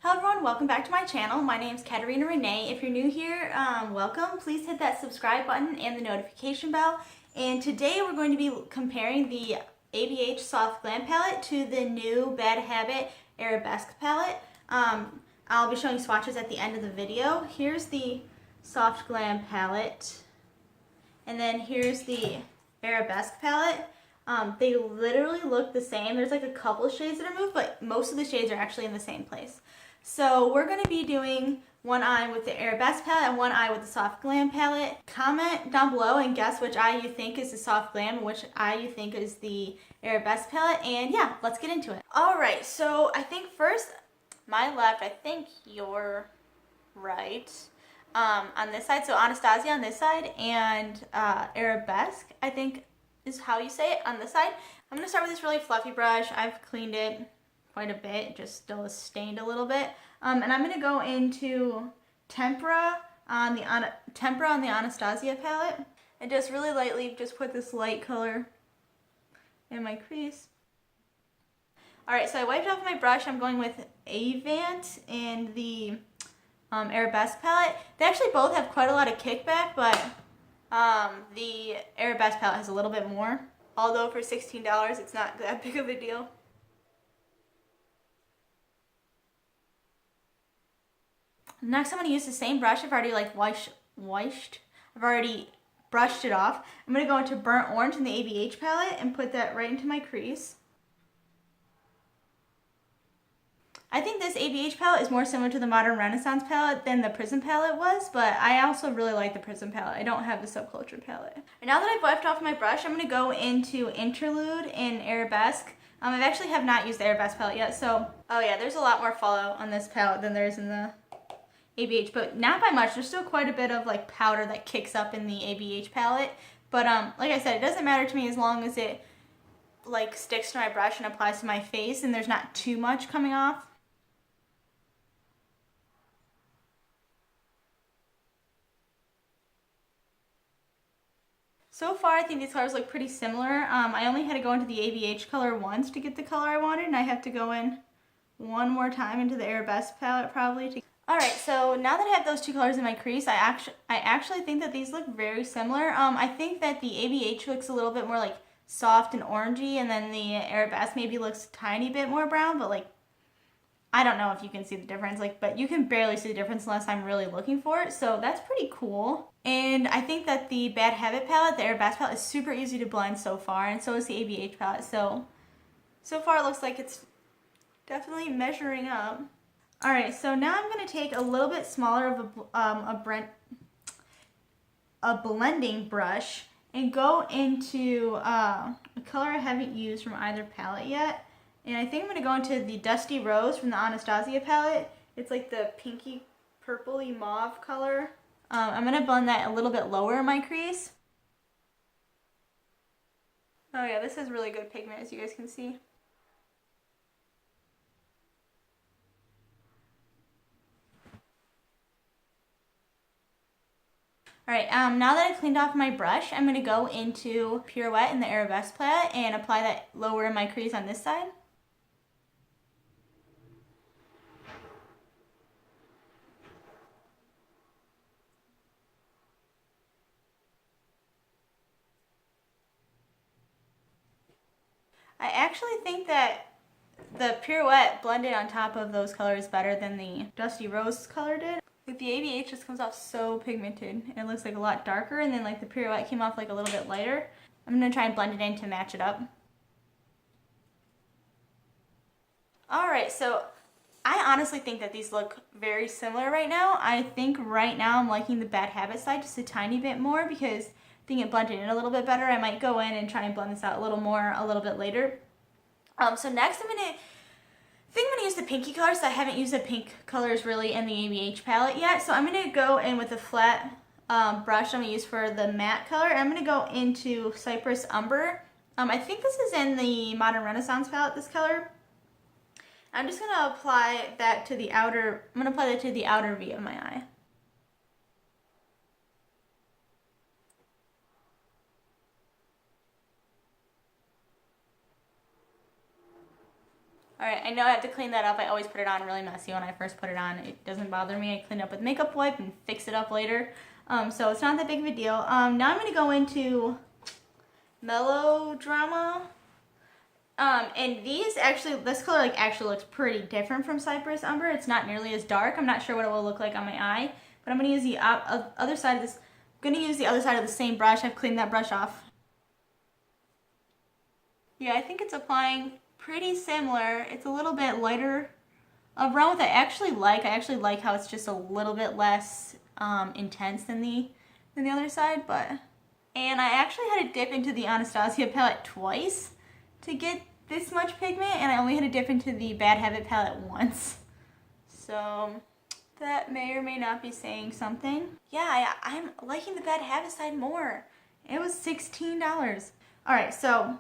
Hello everyone, welcome back to my channel. My name is Katerina Renee. If you're new here, welcome. Please hit that subscribe button and the notification bell. And today we're going to be comparing the ABH Soft Glam palette to the new Bad Habit Arabesque palette. I'll be showing swatches at the end of the video. Here's the Soft Glam palette. And then here's the Arabesque palette. They literally look the same. There's like a couple shades that are moved, but most of the shades are actually in the same place. So we're going to be doing one eye with the Arabesque palette and one eye with the Soft Glam palette. Comment down below and guess which eye you think is the Soft Glam and which eye you think is the Arabesque palette. And yeah, let's get into it. Alright, so I think first, my left, I think your right. On this side, so Anastasia on this side, and Arabesque, I think is how you say it on this side. I'm going to start with this really fluffy brush. I've cleaned it quite a bit, it just still is stained a little bit. And I'm going to go into Tempera on the Anastasia palette, and just really lightly just put this light color in my crease. Alright, so I wiped off my brush. I'm going with Avant and the Arabesque palette. They actually both have quite a lot of kickback, but the Arabesque palette has a little bit more. Although for $16, it's not that big of a deal. Next, I'm going to use the same brush. I've already I've already brushed it off. I'm going to go into Burnt Orange in the ABH palette and put that right into my crease. I think this ABH palette is more similar to the Modern Renaissance palette than the Prism palette was, but I also really like the Prism palette. I don't have the Subculture palette. And now that I've wiped off my brush, I'm going to go into Interlude in Arabesque. I actually have not used the Arabesque palette yet, so, oh yeah, there's a lot more fallout on this palette than there is in the ABH, but not by much. There's still quite a bit of like powder that kicks up in the ABH palette, but like I said, it doesn't matter to me as long as it like sticks to my brush and applies to my face and there's not too much coming off. So far, I think these colors look pretty similar. I only had to go into the ABH color once to get the color I wanted, and I have to go in one more time into the Arabesque palette probably. Alright, so now that I have those two colors in my crease, I actually think that these look very similar. I think that the ABH looks a little bit more like soft and orangey, and then the Arabesque maybe looks a tiny bit more brown, but like, I don't know if you can see the difference, but you can barely see the difference unless I'm really looking for it, so that's pretty cool. And I think that the Bad Habit palette, the Arabesque palette, is super easy to blend so far, and so is the ABH palette, so far it looks like it's definitely measuring up. Alright, so now I'm going to take a little bit smaller of a blending brush and go into a color I haven't used from either palette yet. And I think I'm going to go into the Dusty Rose from the Anastasia palette. It's like the pinky purpley mauve color. I'm going to blend that a little bit lower in my crease. Oh yeah, this has really good pigment, as you guys can see. Alright, now that I've cleaned off my brush, I'm going to go into Pirouette in the Arabesque palette and apply that lower in my crease on this side. I actually think that the Pirouette blended on top of those colors better than the Dusty Rose color did. Like the ABH just comes off so pigmented. It looks like a lot darker, and then like the Pirouette came off like a little bit lighter. I'm going to try and blend it in to match it up. Alright, so I honestly think that these look very similar right now. I think right now I'm liking the Bad Habit side just a tiny bit more because I think it blended in a little bit better. I might go in and try and blend this out a little more a little bit later. So next I think I'm going to use the pinky colors. So I haven't used the pink colors really in the ABH palette yet. So I'm going to go in with a flat brush I'm going to use for the matte color. I'm going to go into Cypress Umber. I think this is in the Modern Renaissance palette, this color. I'm just going to apply that to the outer, V of my eye. Alright, Alright, I know I have to clean that up. I always put it on really messy when I first put it on. It doesn't bother me. I clean it up with makeup wipe and fix it up later. So it's not that big of a deal. Now I'm going to go into Melodrama. And these actually, this color actually looks pretty different from Cypress Umber. It's not nearly as dark. I'm not sure what it will look like on my eye, but I'm going to use the other side of this. I'm going to use the other side of the same brush. I've cleaned that brush off. Yeah, I think it's applying pretty similar. It's a little bit lighter of brown, which I actually like. I actually like how it's just a little bit less intense than the other side. And I actually had to dip into the Anastasia palette twice to get this much pigment, and I only had to dip into the Bad Habit palette once. So that may or may not be saying something. Yeah, I'm liking the Bad Habit side more. It was $16. Alright, so,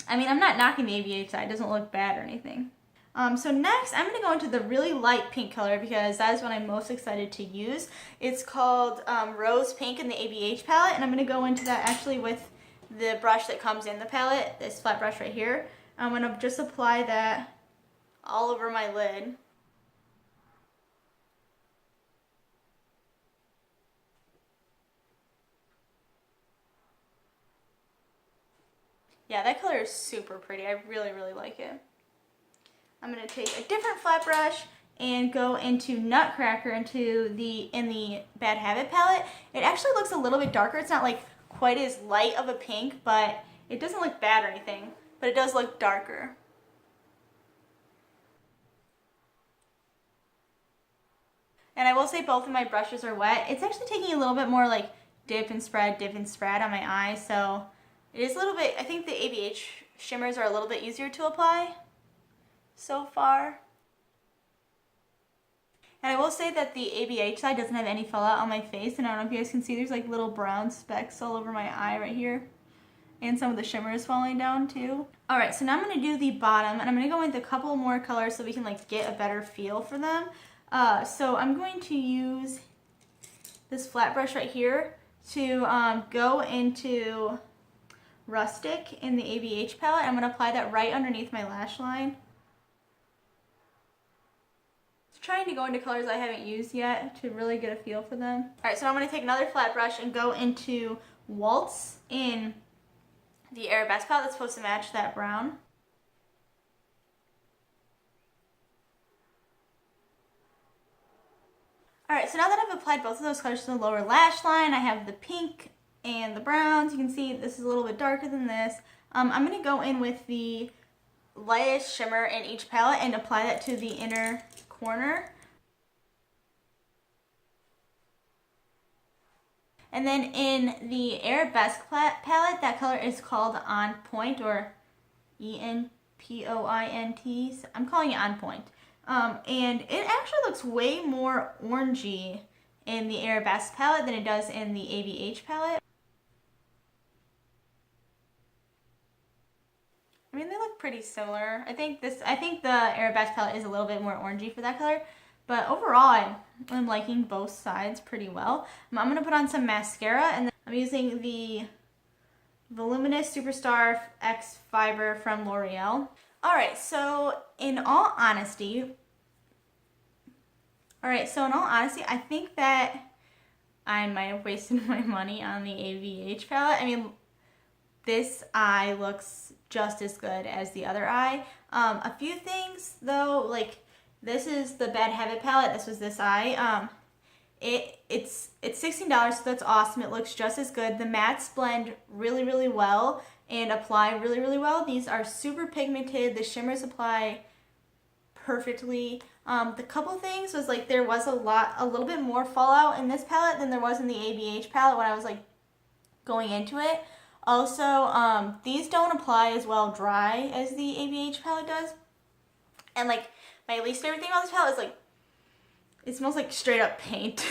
I mean, I'm not knocking the ABH side. It doesn't look bad or anything. So next, I'm going to go into the really light pink color because that is what I'm most excited to use. It's called Rose Pink in the ABH palette, and I'm going to go into that actually with the brush that comes in the palette, this flat brush right here. I'm going to just apply that all over my lid. Yeah, that color is super pretty. I really, really like it. I'm going to take a different flat brush and go into Nutcracker in the Bad Habit palette. It actually looks a little bit darker. It's not like quite as light of a pink, but it doesn't look bad or anything, but it does look darker. And I will say both of my brushes are wet. It's actually taking a little bit more like dip and spread on my eye, so it is a little bit, I think the ABH shimmers are a little bit easier to apply so far. And I will say that the ABH side doesn't have any fallout on my face, and I don't know if you guys can see there's like little brown specks all over my eye right here. And some of the shimmer is falling down too. Alright, so now I'm going to do the bottom, and I'm going to go into a couple more colors so we can like get a better feel for them. So I'm going to use this flat brush right here to go into Rustic in the ABH palette. I'm going to apply that right underneath my lash line. Trying to go into colors I haven't used yet to really get a feel for them. Alright, so I'm going to take another flat brush and go into Waltz in the Arabesque palette that's supposed to match that brown. Alright, so now that I've applied both of those colors to the lower lash line, I have the pink and the browns. You can see this is a little bit darker than this. I'm going to go in with the lightest shimmer in each palette and apply that to the inner corner. And then in the Arabesque palette, that color is called On Point, or E-N-P-O-I-N-T. I'm calling it On Point. And it actually looks way more orangey in the Arabesque palette than it does in the ABH palette. I mean, they look pretty similar. I think the Arabesque palette is a little bit more orangey for that color, but overall I'm liking both sides pretty well. I'm going to put on some mascara, and then I'm using the Voluminous Superstar X Fiber from L'Oreal. Alright, so in all honesty, I think that I might have wasted my money on the ABH palette. I mean, this eye looks just as good as the other eye. A few things though, like this is the Bad Habit palette. This was this eye. It's $16, so that's awesome. It looks just as good. The mattes blend really, really well and apply really, really well. These are super pigmented. The shimmers apply perfectly. The couple things was like there was a little bit more fallout in this palette than there was in the ABH palette when I was like going into it. Also, these don't apply as well dry as the ABH palette does. And like my least favorite thing about this palette is like it smells like straight up paint.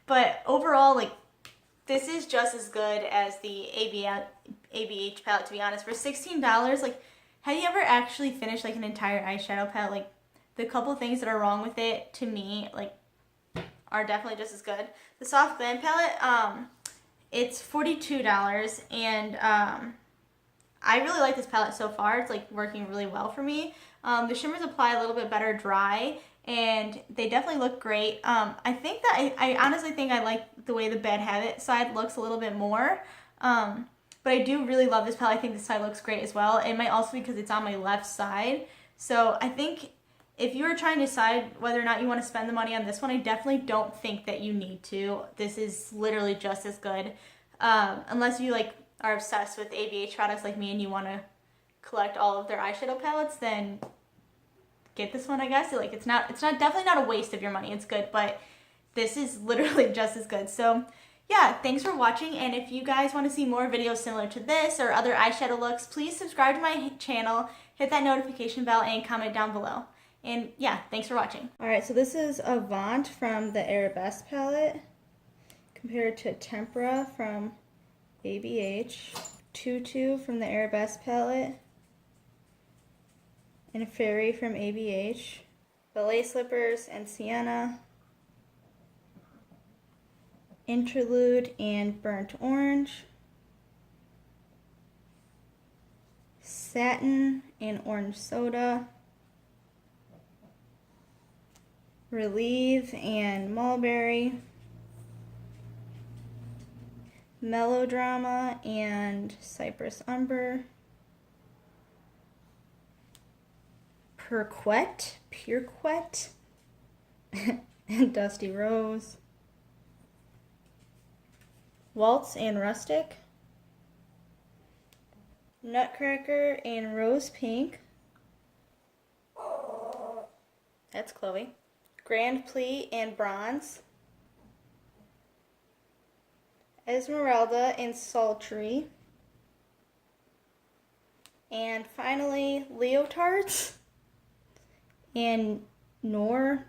But overall, like this is just as good as the ABH palette, to be honest. For $16, like have you ever actually finished like an entire eyeshadow palette? Like the couple things that are wrong with it, to me, like are definitely just as good. The Soft Glam palette, it's $42, and I really like this palette so far. It's like working really well for me. The shimmers apply a little bit better dry, and they definitely look great. I think that I honestly think I like the way the Bed Habit side looks a little bit more. But I do really love this palette. I think this side looks great as well. It might also be because it's on my left side. So I think if you are trying to decide whether or not you want to spend the money on this one, I definitely don't think that you need to. This is literally just as good. Unless you like are obsessed with ABH products like me and you want to collect all of their eyeshadow palettes, then get this one, I guess. Like it's definitely not a waste of your money. It's good, but this is literally just as good. So yeah, thanks for watching, and if you guys want to see more videos similar to this or other eyeshadow looks, please subscribe to my channel, hit that notification bell, and comment down below. And yeah, thanks for watching. Alright, so this is Avant from the Arabesque palette, compared to Tempera from ABH, Tutu from the Arabesque palette, and Fairy from ABH, Ballet Slippers and Sienna, Interlude and Burnt Orange, Satin and Orange Soda, Relieve and Mulberry, Melodrama and Cypress Umber, Purquette, and Dusty Rose, Waltz and Rustic, Nutcracker and Rose Pink, that's Chloe, Grand Prix and Bronze, Esmeralda and Sultry, and finally Leotards and Noir